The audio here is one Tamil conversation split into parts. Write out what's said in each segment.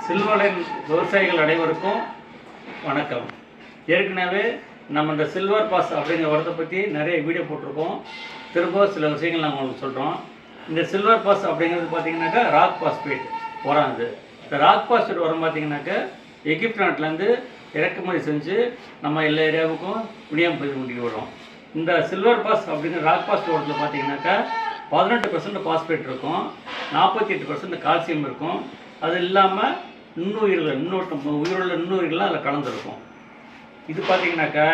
சில்வரின் விவசாயிகள் அனைவருக்கும் வணக்கம். ஏற்கனவே நம்ம இந்த சில்வர் பாஸ் அப்படிங்கிற உரத்தை பற்றி நிறைய வீடியோ போட்டிருக்கோம். திரும்ப சில விஷயங்கள் நாங்கள் உங்களுக்கு சொல்கிறோம். இந்த சில்வர் பாஸ் அப்படிங்கிறது பார்த்தீங்கன்னாக்கா ராக் பாஸ்பேட் உரம். அது இந்த ராக் பாஸ்பேட் உரம் பார்த்தீங்கன்னாக்கா எகிப்து நாட்டிலேருந்து இறக்குமதி செஞ்சு நம்ம எல்லா ஏரியாவுக்கும் விநியோகம் வரும். இந்த சில்வர் பாஸ் அப்படிங்கிற ராக் பாஸ்பேட் உரத்தில் பார்த்தீங்கன்னாக்கா 18% பாஸ்பேட் இருக்கும், 48% கால்சியம் இருக்கும். அது இல்லாமல் உயிருள்ள நுண்ணுயிர்கள்லாம் அதில் கலந்துருக்கும். இது பார்த்தீங்கன்னாக்கா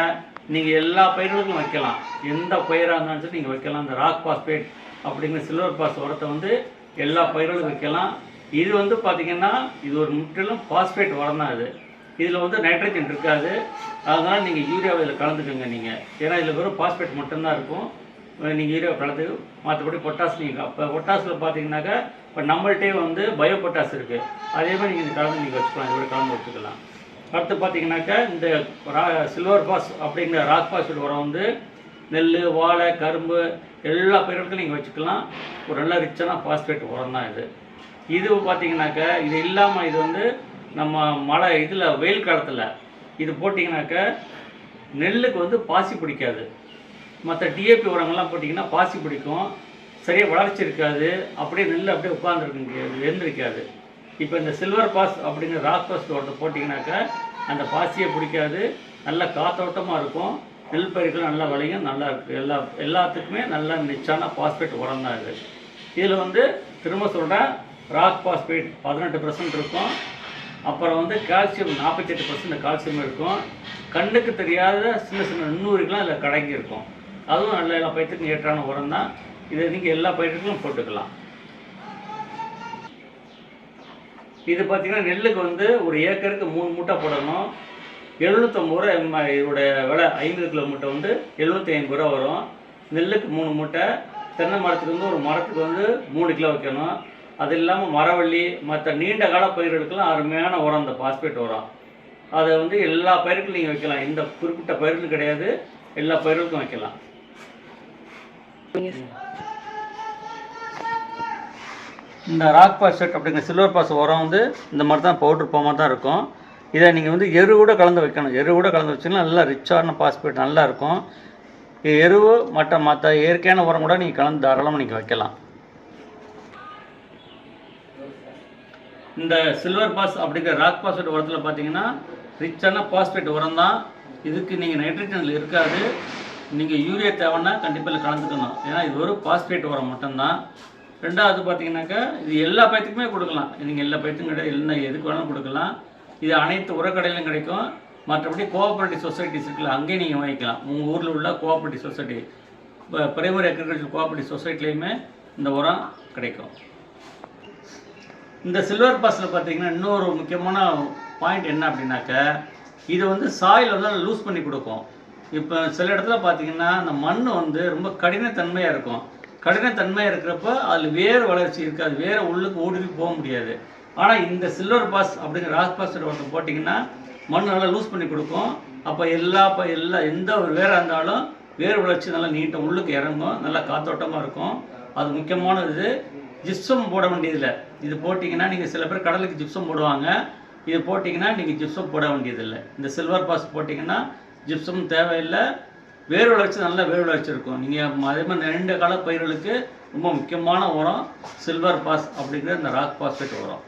நீங்கள் எல்லா பயிர்களுக்கும் வைக்கலாம், எந்த பயிராக இருந்தாலும் சரி நீங்கள் வைக்கலாம். இந்த ராக் பாஸ்பேட் அப்படிங்கிற சில்வர் பாஸ் உரத்தை வந்து எல்லா பயிர்களுக்கும் வைக்கலாம். இது வந்து பார்த்திங்கன்னா இது ஒரு முற்றிலும் பாஸ்பேட் உரம் தான். இதில் வந்து நைட்ரஜன் இருக்காது. அதனால் நீங்கள் யூரியாவை இதில் கலந்துக்கோங்க நீங்கள். ஏன்னா இதில் வெறும் பாஸ்பேட் மட்டும்தான் இருக்கும். நீங்கள் யூரியா கலந்து மற்றபடி பொட்டாஸ் நீங்கள் அப்போ பொட்டாஸில் பார்த்தீங்கன்னாக்கா இப்போ நம்மள்கிட்டே வந்து பயோ பொட்டாஸ் இருக்குது. அதே மாதிரி நீங்கள் கலந்து நீங்கள் வச்சுக்கலாம், இதோட கலந்து வச்சுக்கலாம். அடுத்து பார்த்தீங்கன்னாக்கா இந்த சில்வர் பாஸ் அப்படிங்கிற ராக் பாஸ்பேட் உரம் வந்து நெல், வாழை, கரும்பு எல்லா பயிர்களுக்கும் நீங்கள் வச்சுக்கலாம். ஒரு நல்ல ரிச்சான பாஸ்பேட் உரம் தான் இது பார்த்தீங்கன்னாக்கா இது இல்லாமல் இது வந்து நம்ம மழை இதில் வெயில் காலத்தில் இது போட்டிங்கனாக்கா நெல்லுக்கு வந்து பாசி பிடிக்காது. மற்ற டிஏபி உரங்கள்லாம் போட்டிங்கன்னா பாசி பிடிக்கும், சரியாக வளர்ச்சி இருக்காது, அப்படியே நெல் அப்படியே உட்காந்துருக்கு, எழுந்திருக்காது. இப்போ இந்த சில்வர் பாஸ் அப்படிங்கிற ராக் பாஸ் உரத்தை போட்டிங்கனாக்கா அந்த பாசியை பிடிக்காது, நல்ல காத்தோட்டமாக இருக்கும், நெல் பயிர்கள் நல்லா விளையும், நல்லா இருக்குது. எல்லாத்துக்குமே நல்ல நிச்சான பாஸ்பேட் உரம் தான் இதில் வந்து திரும்ப சொல்கிறேன், ராக் பாஸ்பேட் 18% இருக்கும். அப்புறம் வந்து கால்சியம் 48% கால்சியம் இருக்கும். கண்ணுக்கு தெரியாத சின்ன சின்ன நுண்ணுயிர்கள்லாம் அதில் கடங்கி இருக்கும். அதுவும் நல்ல எல்லா பயிற்றுக்கும் ஏற்றான உரம் தான். இதை நீங்கள் எல்லா பயிற்றுக்கும் போட்டுக்கலாம். இது பார்த்திங்கன்னா நெல்லுக்கு வந்து ஒரு ஏக்கருக்கு 3 மூட்டை போடணும். 750 ரூபா இதோட விலை. 50 கிலோ மூட்டை வந்து 75 ரூபா வரும். நெல்லுக்கு 3 மூட்டை. தென்னை மரத்துக்கு வந்து ஒரு மரத்துக்கு வந்து 3 கிலோ வைக்கணும். அது இல்லாமல் மரவள்ளி மற்ற நீண்ட கால பயிர்களுக்கெல்லாம் அருமையான உரம் இந்த பாஸ்பேட் உரம். அதை வந்து எல்லா பயிர்களுக்கும் நீங்கள் வைக்கலாம், எந்த குறிப்பிட்ட பயிர்களும் கிடையாது, எல்லா பயிர்களுக்கும் வைக்கலாம். இந்த ராக் பாஸ்பேட் அப்படிங்கிற சில்வர் பாஸ் உரம் வந்து இந்த மாதிரி தான் பவுடர் போக தான் இருக்கும். இதை நீங்கள் வந்து எரு கூட கலந்து வைக்கணும். எரு கூட கலந்து வச்சிங்கன்னா நல்லா ரிச்சான பாஸ்பேட் நல்லா இருக்கும். எருவு மற்ற இயற்கையான உரம் கூட நீங்கள் கலந்து தாராளமாக நீங்கள் வைக்கலாம். இந்த சில்வர் பாஸ் அப்படிங்கிற ராக் பாஸ்பேட் உரத்தில் பார்த்தீங்கன்னா ரிச்சான பாஸ்பேட் உரம் தான். இதுக்கு நீங்கள் நைட்ரஜன் இருக்காது. நீங்கள் யூரியா தேவைன்னா கண்டிப்பாக கலந்துக்கணும், ஏன்னா இது ஒரு பாஸ்பேட் உரம் மட்டும்தான். ரெண்டாவது பார்த்தீங்கன்னாக்கா இது எல்லா பயிற்றுக்குமே கொடுக்கலாம். நீங்கள் எல்லா பயிற்றுக்கும் கிடையாது, என்ன எதுக்கு வேணாலும் கொடுக்கலாம். இது அனைத்து உரக்கடையிலும் கிடைக்கும். மற்றபடி கோஆப்ரேட்டிவ் சொசைட்டிஸ் இருக்குல்ல, அங்கேயும் நீங்கள் வாங்கிக்கலாம். உங்கள் ஊரில் உள்ள கோஆப்ரேட்டிவ் சொசைட்டி, இப்போ பிரைமரி அக்ரிகல்ச்சர் கோஆப்ரேட்டிவ் சொசைட்டிலையுமே இந்த உரம் கிடைக்கும். இந்த சில்வர் பாஸில் பார்த்தீங்கன்னா இன்னொரு முக்கியமான பாயிண்ட் என்ன அப்படின்னாக்கா இது வந்து சாயில் வந்து லூஸ் பண்ணி கொடுக்கும். இப்போ சில இடத்துல பார்த்தீங்கன்னா அந்த மண் வந்து ரொம்ப கடினத்தன்மையாக இருக்கும். கடினத்தன்மையாக இருக்கிறப்ப அதில் வேறு வளர்ச்சி இருக்காது, வேறு உள்ளுக்கு ஊடுருவி போக முடியாது. ஆனால் இந்த சில்வர் பாஸ் அப்படிங்கிற ராக் பாஸ்பேட் ஒருத்தர் போட்டிங்கன்னா மண் நல்லா லூஸ் பண்ணி கொடுக்கும். அப்போ எந்த ஒரு வேராக இருந்தாலும் வேறு வளர்ச்சி நல்லா நீட்டம் உள்ளுக்கு இறங்கும், நல்லா காத்தோட்டமாக இருக்கும். அது முக்கியமானது. ஜிப்சம் போட வேண்டியதில்லை. இது போட்டிங்கன்னா நீங்கள் சில பேர் கடலுக்கு ஜிப்சம் போடுவாங்க, இது போட்டிங்கன்னா நீங்கள் ஜிப்சம் போட வேண்டியதில்லை. இந்த சில்வர் பாஸ் போட்டிங்கன்னா ஜிப்சம் தேவையில்லை, வேர் வளர்ச்சி நல்லா வேர் வளர்ச்சி இருக்கும். நீங்கள் அதே மாதிரி நீண்ட கால பயிர்களுக்கு ரொம்ப முக்கியமான உரம் சில்வர் பாஸ் அப்படிங்கிற இந்த ராக் பாஸ்பேட் உரம்.